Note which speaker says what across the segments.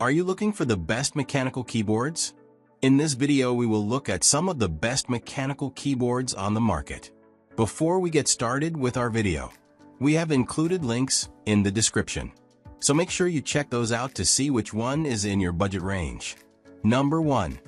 Speaker 1: Are you looking for the best mechanical keyboards? In this video, we will look at some of the best mechanical keyboards on the market. Before we get started with our video, we have included links in the description, so make sure you check those out to see which one is in your budget range. Number 1.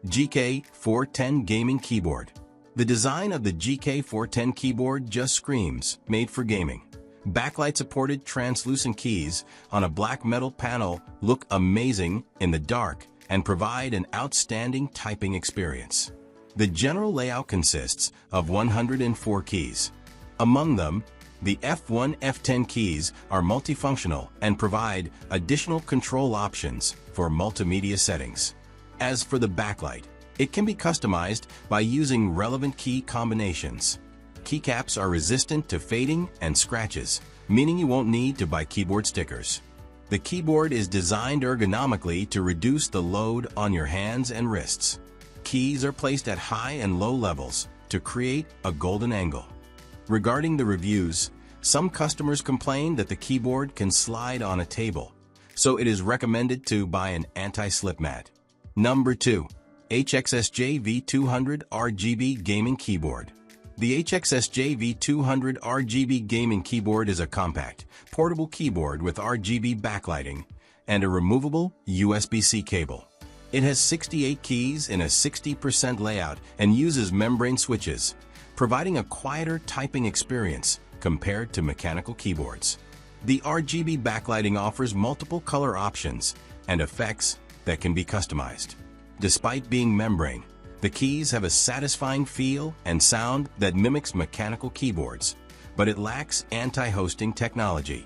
Speaker 1: GK410 Gaming Keyboard. The design of the GK410 keyboard just screams made for gaming. Backlight-supported translucent keys on a black metal panel look amazing in the dark and provide an outstanding typing experience. The general layout consists of 104 keys. Among them, the F1, F10 keys are multifunctional and provide additional control options for multimedia settings. As for the backlight, it can be customized by using relevant key combinations. Keycaps are resistant to fading and scratches, meaning you won't need to buy keyboard stickers. The keyboard is designed ergonomically to reduce the load on your hands and wrists. Keys are placed at high and low levels to create a golden angle. Regarding the reviews, some customers complain that the keyboard can slide on a table, so it is recommended to buy an anti-slip mat. Number 2. HXSJ V200 RGB Gaming Keyboard. The HXSJ V200 RGB Gaming Keyboard is a compact, portable keyboard with RGB backlighting and a removable USB-C cable. It has 68 keys in a 60% layout and uses membrane switches, providing a quieter typing experience compared to mechanical keyboards. The RGB backlighting offers multiple color options and effects that can be customized. Despite being membrane, the keys have a satisfying feel and sound that mimics mechanical keyboards, but it lacks anti-hosting technology.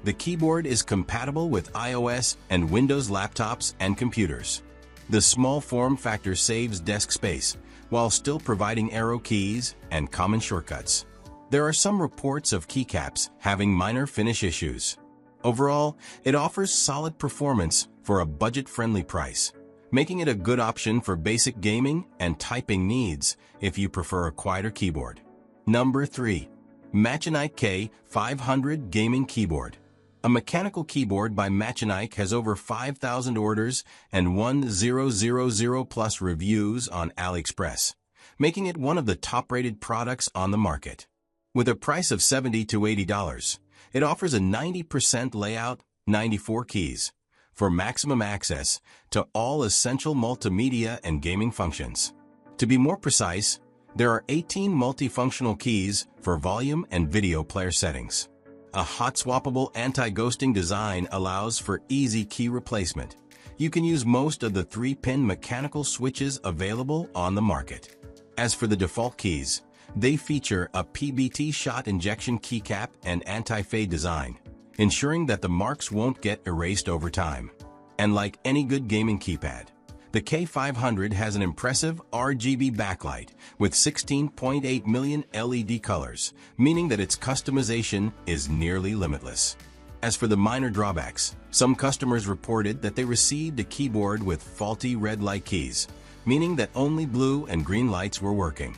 Speaker 1: The keyboard is compatible with iOS and Windows laptops and computers. The small form factor saves desk space while still providing arrow keys and common shortcuts. There are some reports of keycaps having minor finish issues. Overall, it offers solid performance for a budget-friendly price, making it a good option for basic gaming and typing needs if you prefer a quieter keyboard. Number 3. Machenike K500 Gaming Keyboard. A mechanical keyboard by Machenike has over 5,000 orders and 1,000 plus reviews on Aliexpress, making it one of the top-rated products on the market. With a price of $70 to $80, it offers a 90% layout, 94 keys, for maximum access to all essential multimedia and gaming functions. To be more precise, there are 18 multifunctional keys for volume and video player settings. A hot-swappable anti-ghosting design allows for easy key replacement. You can use most of the 3-pin mechanical switches available on the market. As for the default keys, they feature a PBT shot injection keycap and anti-fade design, ensuring that the marks won't get erased over time. And like any good gaming keypad, the K500 has an impressive RGB backlight with 16.8 million LED colors, meaning that its customization is nearly limitless. As for the minor drawbacks, some customers reported that they received a keyboard with faulty red light keys, meaning that only blue and green lights were working.